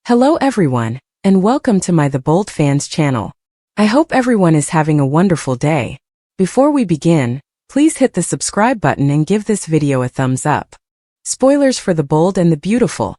Hello everyone, and welcome to my The Bold Fans channel. I hope everyone is having a wonderful day. Before we begin, please hit the subscribe button and give this video a thumbs up. Spoilers for The Bold and the Beautiful.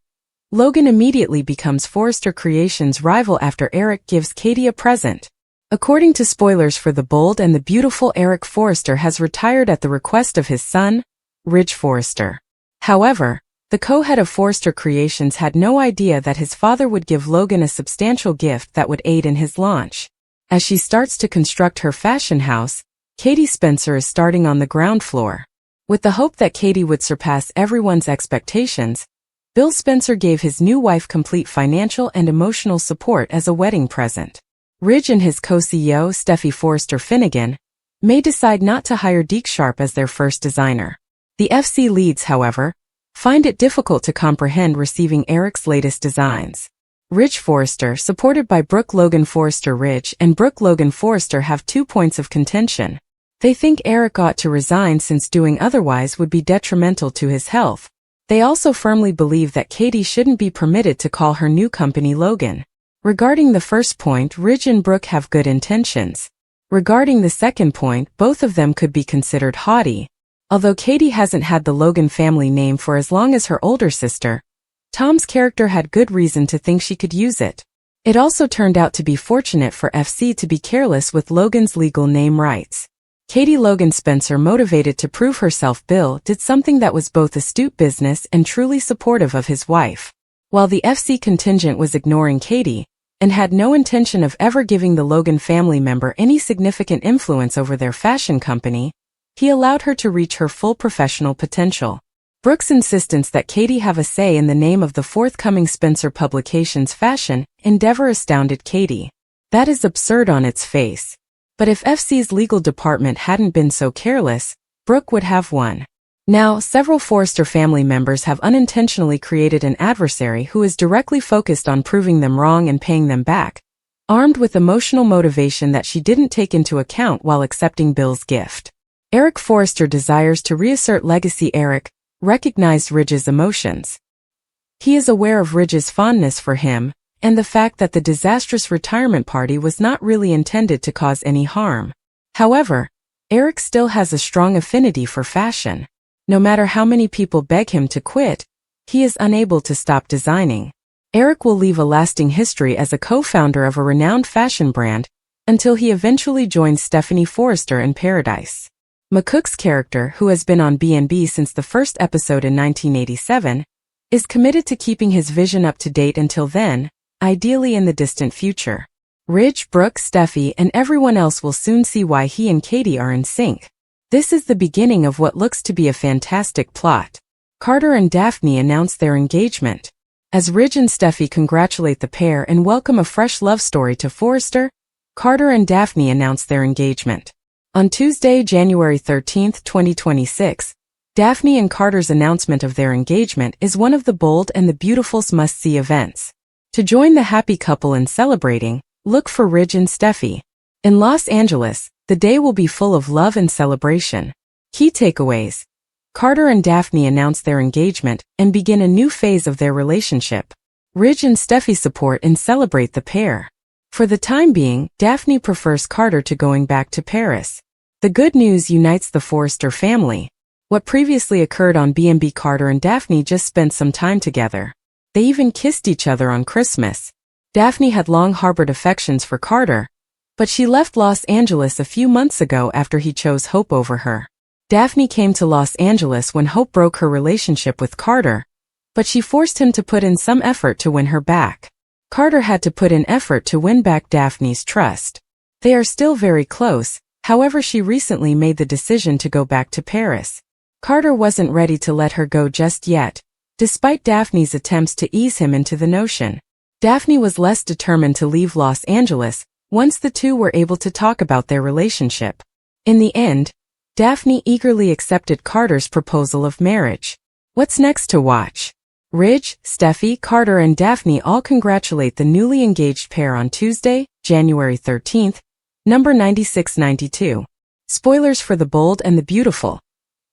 Logan immediately becomes Forrester Creations' rival after Eric gives Katie a present. According to Spoilers for The Bold and the Beautiful, Eric Forrester has retired at the request of his son, Ridge Forrester. However, the co-head of Forrester Creations had no idea that his father would give Logan a substantial gift that would aid in his launch. As she starts to construct her fashion house, Katie Spencer is starting on the ground floor. With the hope that Katie would surpass everyone's expectations, Bill Spencer gave his new wife complete financial and emotional support as a wedding present. Ridge and his co-CEO, Steffi Forrester Finnegan, may decide not to hire Deke Sharp as their first designer. The FC leads, however, find it difficult to comprehend receiving Eric's latest designs. Ridge Forrester, supported by Brooke Logan Forrester. Ridge and Brooke Logan Forrester have 2 points of contention. They think Eric ought to resign since doing otherwise would be detrimental to his health. They also firmly believe that Katie shouldn't be permitted to call her new company Logan. Regarding the first point, Ridge and Brooke have good intentions. Regarding the second point, both of them could be considered haughty. Although Katie hasn't had the Logan family name for as long as her older sister, Tom's character had good reason to think she could use it. It also turned out to be fortunate for FC to be careless with Logan's legal name rights. Katie Logan Spencer, motivated to prove herself, Bill did something that was both astute business and truly supportive of his wife. While the FC contingent was ignoring Katie, and had no intention of ever giving the Logan family member any significant influence over their fashion company, he allowed her to reach her full professional potential. Brooke's insistence that Katie have a say in the name of the forthcoming Spencer Publications fashion endeavor astounded Katie. That is absurd on its face. But if FC's legal department hadn't been so careless, Brooke would have won. Now, several Forrester family members have unintentionally created an adversary who is directly focused on proving them wrong and paying them back, armed with emotional motivation that she didn't take into account while accepting Bill's gift. Eric Forrester desires to reassert legacy. Eric recognized Ridge's emotions. He is aware of Ridge's fondness for him, and the fact that the disastrous retirement party was not really intended to cause any harm. However, Eric still has a strong affinity for fashion. No matter how many people beg him to quit, he is unable to stop designing. Eric will leave a lasting history as a co-founder of a renowned fashion brand, until he eventually joins Stephanie Forrester in Paradise. McCook's character, who has been on B&B since the first episode in 1987, is committed to keeping his vision up to date until then, ideally in the distant future. Ridge, Brooke, Steffi, and everyone else will soon see why he and Katie are in sync. This is the beginning of what looks to be a fantastic plot. Carter and Daphne announce their engagement. As Ridge and Steffi congratulate the pair and welcome a fresh love story to Forrester, Carter and Daphne announce their engagement. On Tuesday, January 13, 2026, Daphne and Carter's announcement of their engagement is one of The Bold and the Beautiful's must-see events. To join the happy couple in celebrating, look for Ridge and Steffi. In Los Angeles, the day will be full of love and celebration. Key takeaways. Carter and Daphne announce their engagement and begin a new phase of their relationship. Ridge and Steffi support and celebrate the pair. For the time being, Daphne prefers Carter to going back to Paris. The good news unites the Forrester family. What previously occurred on B&B, Carter and Daphne just spent some time together. They even kissed each other on Christmas. Daphne had long harbored affections for Carter, but she left Los Angeles a few months ago after he chose Hope over her. Daphne came to Los Angeles when Hope broke her relationship with Carter, but she forced him to put in some effort to win her back. Carter had to put in effort to win back Daphne's trust. They are still very close, however she recently made the decision to go back to Paris. Carter wasn't ready to let her go just yet, despite Daphne's attempts to ease him into the notion. Daphne was less determined to leave Los Angeles once the two were able to talk about their relationship. In the end, Daphne eagerly accepted Carter's proposal of marriage. What's next to watch? Ridge, Steffi, Carter and Daphne all congratulate the newly engaged pair on Tuesday, January 13th, number 9692. Spoilers for The Bold and the Beautiful.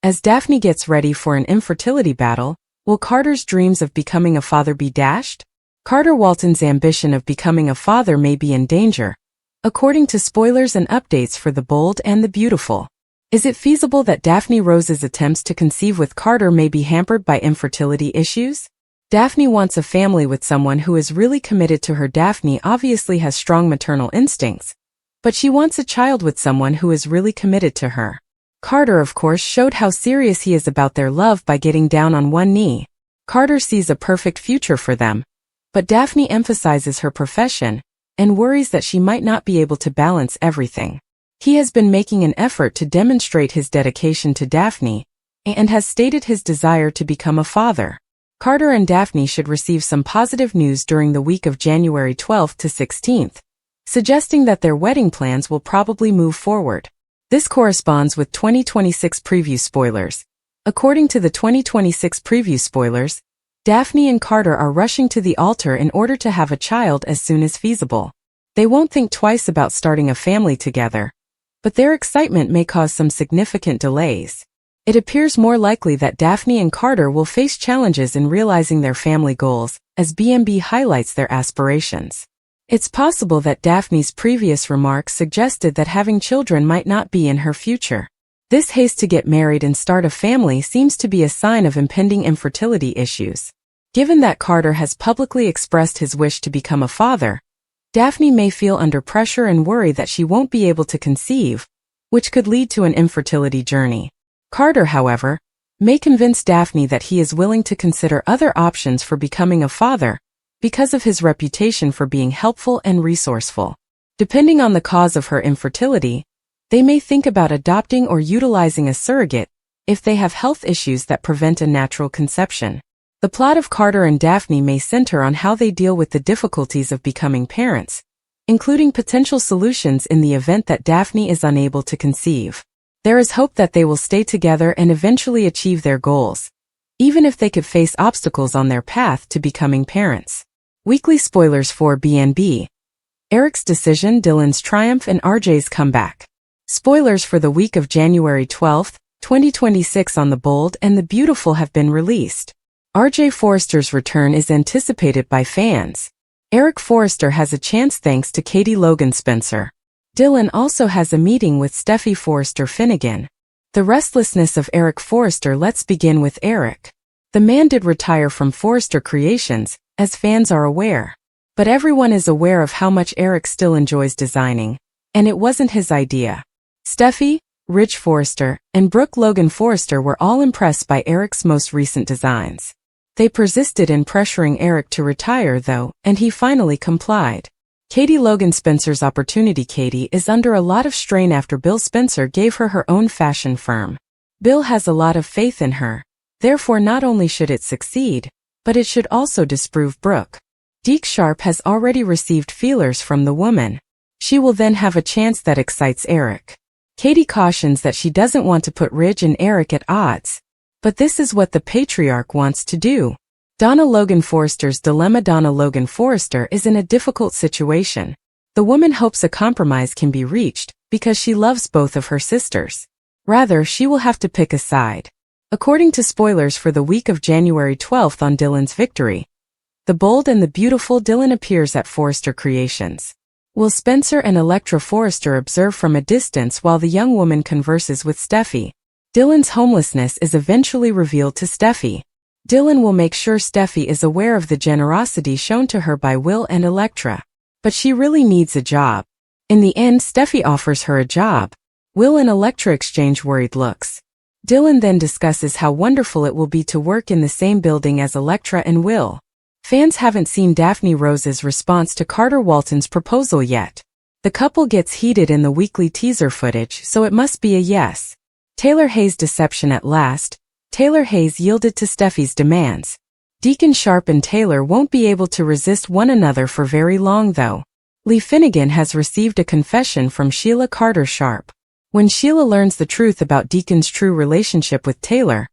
As Daphne gets ready for an infertility battle, will Carter's dreams of becoming a father be dashed? Carter Walton's ambition of becoming a father may be in danger, according to spoilers and updates for The Bold and the Beautiful. Is it feasible that Daphne Rose's attempts to conceive with Carter may be hampered by infertility issues? Daphne wants a family with someone who is really committed to her. Daphne obviously has strong maternal instincts, but she wants a child with someone who is really committed to her. Carter, of course, showed how serious he is about their love by getting down on one knee. Carter sees a perfect future for them, but Daphne emphasizes her profession and worries that she might not be able to balance everything. He has been making an effort to demonstrate his dedication to Daphne and has stated his desire to become a father. Carter and Daphne should receive some positive news during the week of January 12th to 16th, suggesting that their wedding plans will probably move forward. This corresponds with 2026 preview spoilers. According to the 2026 preview spoilers, Daphne and Carter are rushing to the altar in order to have a child as soon as feasible. They won't think twice about starting a family together, but their excitement may cause some significant delays. It appears more likely that Daphne and Carter will face challenges in realizing their family goals, as BMB highlights their aspirations. It's possible that Daphne's previous remarks suggested that having children might not be in her future. This haste to get married and start a family seems to be a sign of impending infertility issues. Given that Carter has publicly expressed his wish to become a father, Daphne may feel under pressure and worry that she won't be able to conceive, which could lead to an infertility journey. Carter, however, may convince Daphne that he is willing to consider other options for becoming a father because of his reputation for being helpful and resourceful. Depending on the cause of her infertility, they may think about adopting or utilizing a surrogate if they have health issues that prevent a natural conception. The plot of Carter and Daphne may center on how they deal with the difficulties of becoming parents, including potential solutions in the event that Daphne is unable to conceive. There is hope that they will stay together and eventually achieve their goals, even if they could face obstacles on their path to becoming parents. Weekly spoilers for BNB. Eric's decision, Dylan's triumph, and RJ's comeback. Spoilers for the week of January 12th, 2026 on The Bold and the Beautiful have been released. RJ Forrester's return is anticipated by fans. Eric Forrester has a chance thanks to Katie Logan Spencer. Dylan also has a meeting with Steffi Forrester Finnegan. The restlessness of Eric Forrester. Let's begin with Eric. The man did retire from Forrester Creations, as fans are aware. But everyone is aware of how much Eric still enjoys designing, and it wasn't his idea. Steffi, Rich Forrester, and Brooke Logan Forrester were all impressed by Eric's most recent designs. They persisted in pressuring Eric to retire though, and he finally complied. Katie Logan Spencer's opportunity. Katie is under a lot of strain after Bill Spencer gave her her own fashion firm. Bill has a lot of faith in her. Therefore, not only should it succeed, but it should also disprove Brooke. Deke Sharp has already received feelers from the woman. She will then have a chance that excites Eric. Katie cautions that she doesn't want to put Ridge and Eric at odds. But this is what the patriarch wants to do. Donna Logan Forrester's dilemma. Donna Logan Forrester is in a difficult situation. The woman hopes a compromise can be reached because she loves both of her sisters. Rather, she will have to pick a side. According to spoilers for the week of January 12th on Dylan's victory, The Bold and the Beautiful, Dylan appears at Forrester Creations. Will Spencer and Electra Forrester observe from a distance while the young woman converses with Steffi? Dylan's homelessness is eventually revealed to Steffi. Dylan will make sure Steffi is aware of the generosity shown to her by Will and Electra. But she really needs a job. In the end, Steffi offers her a job. Will and Electra exchange worried looks. Dylan then discusses how wonderful it will be to work in the same building as Electra and Will. Fans haven't seen Daphne Rose's response to Carter Walton's proposal yet. The couple gets heated in the weekly teaser footage, so it must be a yes. Taylor Hayes' deception at last. Taylor Hayes yielded to Steffi's demands. Deacon Sharp and Taylor won't be able to resist one another for very long though. Lee Finnegan has received a confession from Sheila Carter Sharp. When Sheila learns the truth about Deacon's true relationship with Taylor,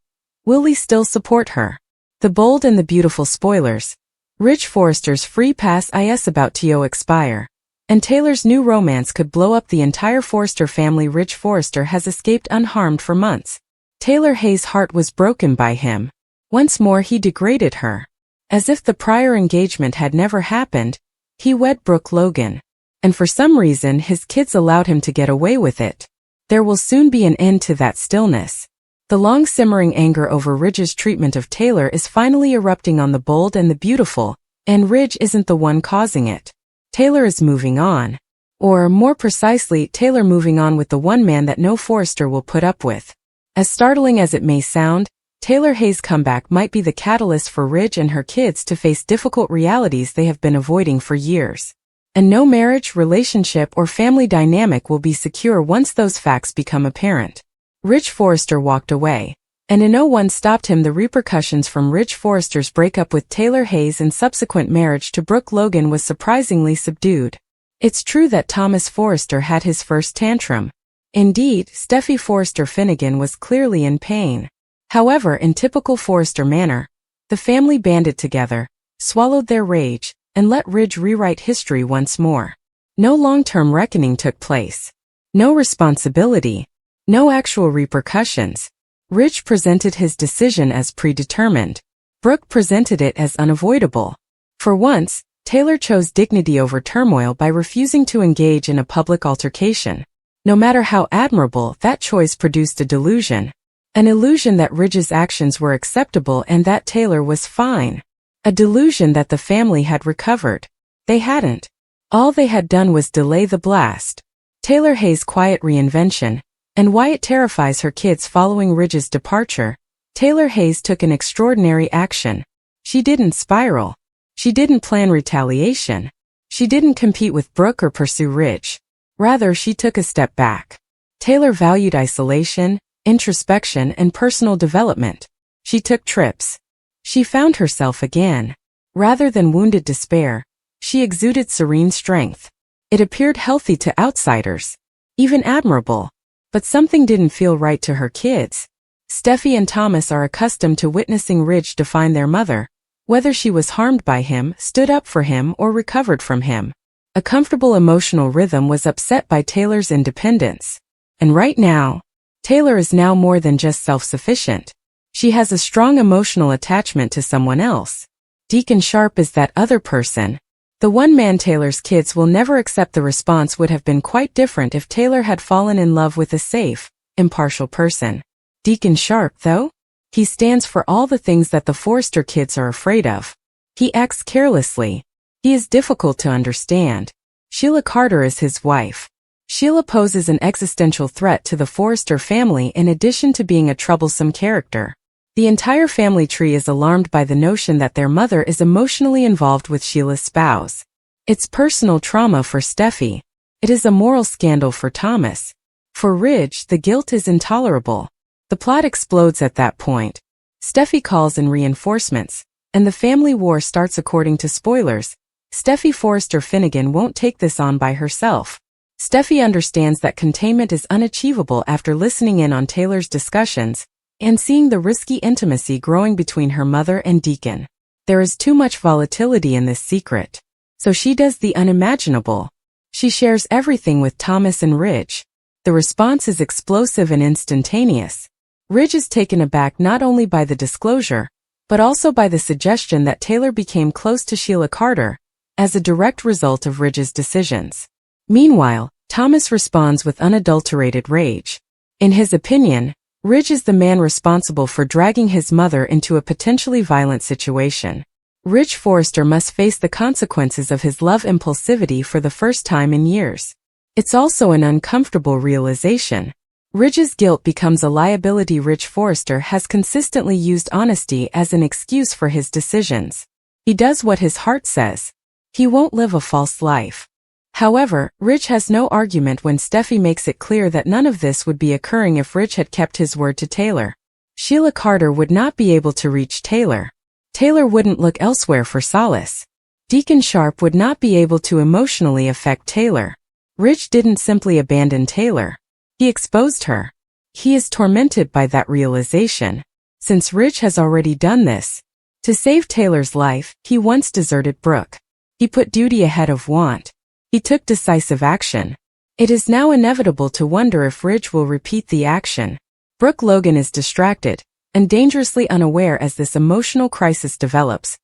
will Lee still support her? The Bold and the Beautiful spoilers. Rich Forrester's free pass is about to expire, and Taylor's new romance could blow up the entire Forrester family. Rich Forrester has escaped unharmed for months. Taylor Hayes' heart was broken by him. Once more he degraded her. As if the prior engagement had never happened, he wed Brooke Logan. And for some reason his kids allowed him to get away with it. There will soon be an end to that stillness. The long-simmering anger over Ridge's treatment of Taylor is finally erupting on the bold and the beautiful, and Ridge isn't the one causing it. Taylor is moving on. Or, more precisely, Taylor moving on with the one man that no Forrester will put up with. As startling as it may sound, Taylor Hayes' comeback might be the catalyst for Ridge and her kids to face difficult realities they have been avoiding for years. And no marriage, relationship, or family dynamic will be secure once those facts become apparent. Ridge Forrester walked away, and in no one stopped him. The repercussions from Ridge Forrester's breakup with Taylor Hayes and subsequent marriage to Brooke Logan was surprisingly subdued. It's true that Thomas Forrester had his first tantrum. Indeed, Steffi Forrester Finnegan was clearly in pain. However, in typical Forrester manner, the family banded together, swallowed their rage, and let Ridge rewrite history once more. No long-term reckoning took place. No responsibility. No actual repercussions. Ridge presented his decision as predetermined. Brooke presented it as unavoidable. For once, Taylor chose dignity over turmoil by refusing to engage in a public altercation. No matter how admirable, that choice produced a delusion. An illusion that Ridge's actions were acceptable and that Taylor was fine. A delusion that the family had recovered. They hadn't. All they had done was delay the blast. Taylor Hayes' quiet reinvention, and why it terrifies her kids following Ridge's departure. Taylor Hayes took an extraordinary action. She didn't spiral. She didn't plan retaliation. She didn't compete with Brooke or pursue Ridge. Rather, she took a step back. Taylor valued isolation, introspection, and personal development. She took trips. She found herself again. Rather than wounded despair, she exuded serene strength. It appeared healthy to outsiders, even admirable. But something didn't feel right to her kids. Steffi and Thomas are accustomed to witnessing Ridge define their mother, whether she was harmed by him, stood up for him, or recovered from him. A comfortable emotional rhythm was upset by Taylor's independence. And right now, Taylor is now more than just self-sufficient. She has a strong emotional attachment to someone else. Deacon Sharp is that other person. The one man Taylor's kids will never accept. The response would have been quite different if Taylor had fallen in love with a safe, impartial person. Deacon Sharp, though? He stands for all the things that the Forrester kids are afraid of. He acts carelessly. He is difficult to understand. Sheila Carter is his wife. Sheila poses an existential threat to the Forrester family in addition to being a troublesome character. The entire family tree is alarmed by the notion that their mother is emotionally involved with Sheila's spouse. It's personal trauma for Steffi. It is a moral scandal for Thomas. For Ridge, the guilt is intolerable. The plot explodes at that point. Steffi calls in reinforcements, and the family war starts. According to spoilers, Steffi Forrester Finnegan won't take this on by herself. Steffi understands that containment is unachievable after listening in on Taylor's discussions and seeing the risky intimacy growing between her mother and Deacon. There is too much volatility in this secret. So she does the unimaginable. She shares everything with Thomas and Ridge. The response is explosive and instantaneous. Ridge is taken aback not only by the disclosure, but also by the suggestion that Taylor became close to Sheila Carter as a direct result of Ridge's decisions. Meanwhile, Thomas responds with unadulterated rage. In his opinion, Ridge is the man responsible for dragging his mother into a potentially violent situation. Ridge Forrester must face the consequences of his love impulsivity for the first time in years. It's also an uncomfortable realization. Ridge's guilt becomes a liability. Ridge Forrester has consistently used honesty as an excuse for his decisions. He does what his heart says. He won't live a false life. However, Ridge has no argument when Steffi makes it clear that none of this would be occurring if Ridge had kept his word to Taylor. Sheila Carter would not be able to reach Taylor. Taylor wouldn't look elsewhere for solace. Deacon Sharp would not be able to emotionally affect Taylor. Ridge didn't simply abandon Taylor. He exposed her. He is tormented by that realization. Since Ridge has already done this. To save Taylor's life, he once deserted Brooke. He put duty ahead of want. He took decisive action. It is now inevitable to wonder if Ridge will repeat the action. Brooke Logan is distracted and dangerously unaware as this emotional crisis develops.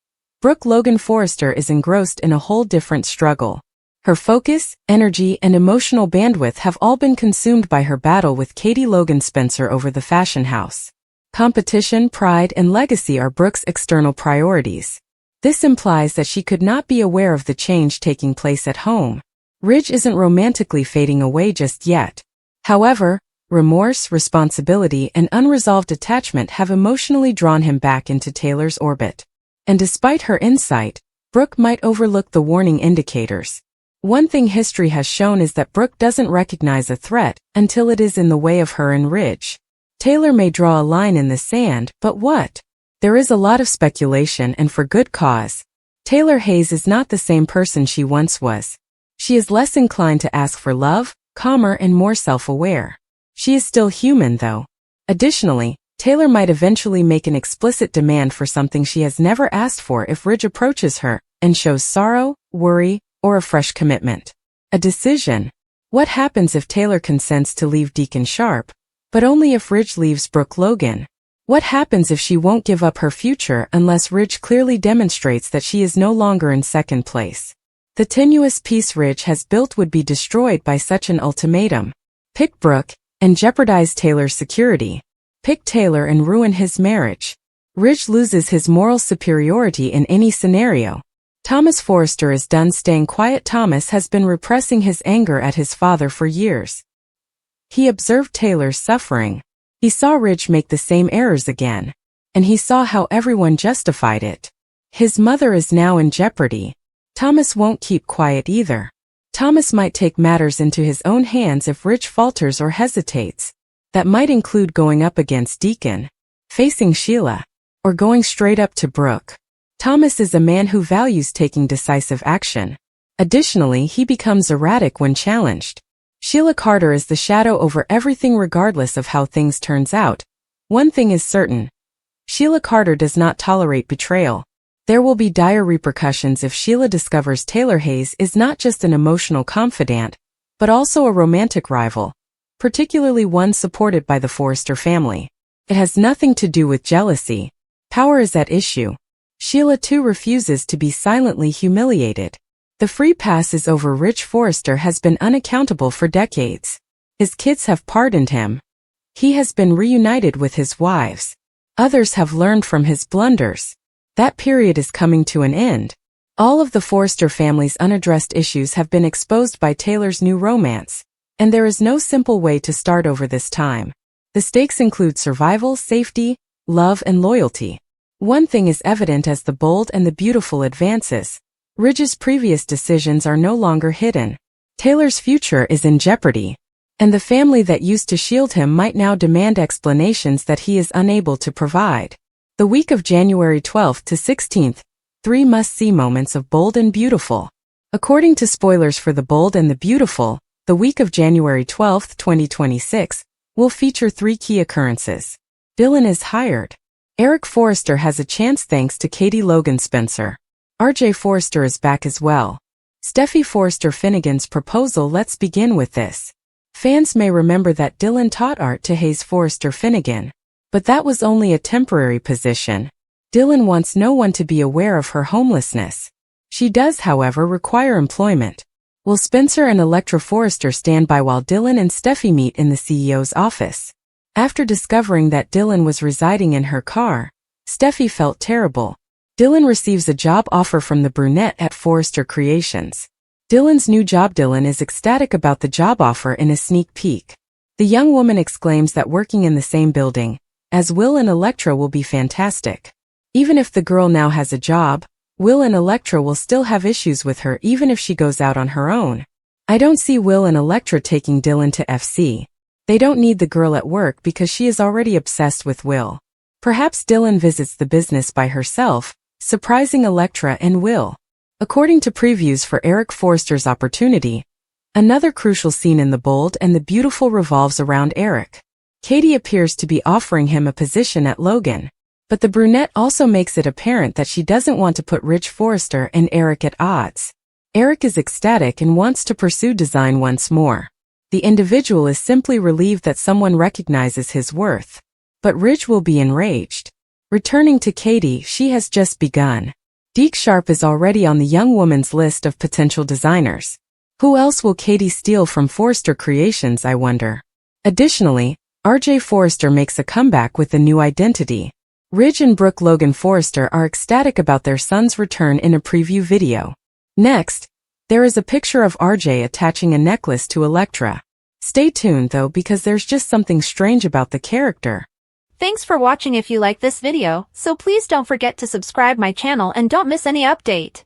Brooke Logan Forrester is engrossed in a whole different struggle. Her focus, energy, and emotional bandwidth have all been consumed by her battle with Katie Logan Spencer over the fashion house. Competition, pride, and legacy are Brooke's external priorities. This implies that she could not be aware of the change taking place at home. Ridge isn't romantically fading away just yet. However, remorse, responsibility, and unresolved attachment have emotionally drawn him back into Taylor's orbit. And despite her insight, Brooke might overlook the warning indicators. One thing history has shown is that Brooke doesn't recognize a threat until it is in the way of her and Ridge. Taylor may draw a line in the sand, but what? There is a lot of speculation, and for good cause. Taylor Hayes is not the same person she once was. She is less inclined to ask for love, calmer and more self-aware. She is still human, though. Additionally, Taylor might eventually make an explicit demand for something she has never asked for if Ridge approaches her and shows sorrow, worry, or a fresh commitment. A decision. What happens if Taylor consents to leave Deacon Sharp, but only if Ridge leaves Brooke Logan? What happens if she won't give up her future unless Ridge clearly demonstrates that she is no longer in second place? The tenuous peace Ridge has built would be destroyed by such an ultimatum. Pick Brooke and jeopardize Taylor's security. Pick Taylor and ruin his marriage. Ridge loses his moral superiority in any scenario. Thomas Forrester is done staying quiet. Thomas has been repressing his anger at his father for years. He observed Taylor's suffering. He saw Ridge make the same errors again. And he saw how everyone justified it. His mother is now in jeopardy. Thomas won't keep quiet either. Thomas might take matters into his own hands if Ridge falters or hesitates. That might include going up against Deacon, facing Sheila, or going straight up to Brooke. Thomas is a man who values taking decisive action. Additionally, he becomes erratic when challenged. Sheila Carter is the shadow over everything regardless of how things turns out. One thing is certain. Sheila Carter does not tolerate betrayal. There will be dire repercussions if Sheila discovers Taylor Hayes is not just an emotional confidant, but also a romantic rival, particularly one supported by the Forrester family. It has nothing to do with jealousy. Power is at issue. Sheila too refuses to be silently humiliated. The free pass is over. Ridge Forrester has been unaccountable for decades. His kids have pardoned him. He has been reunited with his wives. Others have learned from his blunders. That period is coming to an end. All of the Forrester family's unaddressed issues have been exposed by Taylor's new romance, and there is no simple way to start over this time. The stakes include survival, safety, love, and loyalty. One thing is evident as the bold and the beautiful advances. Ridge's previous decisions are no longer hidden. Taylor's future is in jeopardy, and the family that used to shield him might now demand explanations that he is unable to provide. The week of January 12th to 16th, 3 must-see moments of Bold and Beautiful. According to spoilers for The Bold and the Beautiful, the week of January 12th, 2026, will feature 3 key occurrences. Dylan is hired. Eric Forrester has a chance thanks to Katie Logan Spencer. RJ Forrester is back as well. Steffi Forrester Finnegan's proposal. Let's begin with this. Fans may remember that Dylan taught art to Hayes Forrester Finnegan, but that was only a temporary position. Dylan wants no one to be aware of her homelessness. She does, however, require employment. Will Spencer and Electra Forrester stand by while Dylan and Steffi meet in the CEO's office? After discovering that Dylan was residing in her car, Steffi felt terrible. Dylan receives a job offer from the brunette at Forrester Creations. Dylan's new job. Dylan is ecstatic about the job offer in a sneak peek. The young woman exclaims that working in the same building as Will and Electra will be fantastic. Even if the girl now has a job, Will and Electra will still have issues with her even if she goes out on her own. I don't see Will and Electra taking Dylan to FC. They don't need the girl at work because she is already obsessed with Will. Perhaps Dylan visits the business by herself, surprising Electra and Will. According to previews for Eric Forrester's opportunity, another crucial scene in The Bold and the Beautiful revolves around Eric. Katie appears to be offering him a position at Logan, but the brunette also makes it apparent that she doesn't want to put Ridge Forrester and Eric at odds. Eric is ecstatic and wants to pursue design once more. The individual is simply relieved that someone recognizes his worth. But Ridge will be enraged. Returning to Katie, she has just begun. Deke Sharp is already on the young woman's list of potential designers. Who else will Katie steal from Forrester Creations, I wonder? Additionally, RJ Forrester makes a comeback with a new identity. Ridge and Brooke Logan Forrester are ecstatic about their son's return in a preview video. Next, there is a picture of RJ attaching a necklace to Elektra. Stay tuned though, because there's just something strange about the character. Thanks for watching. If you like this video, so please don't forget to subscribe my channel and don't miss any update.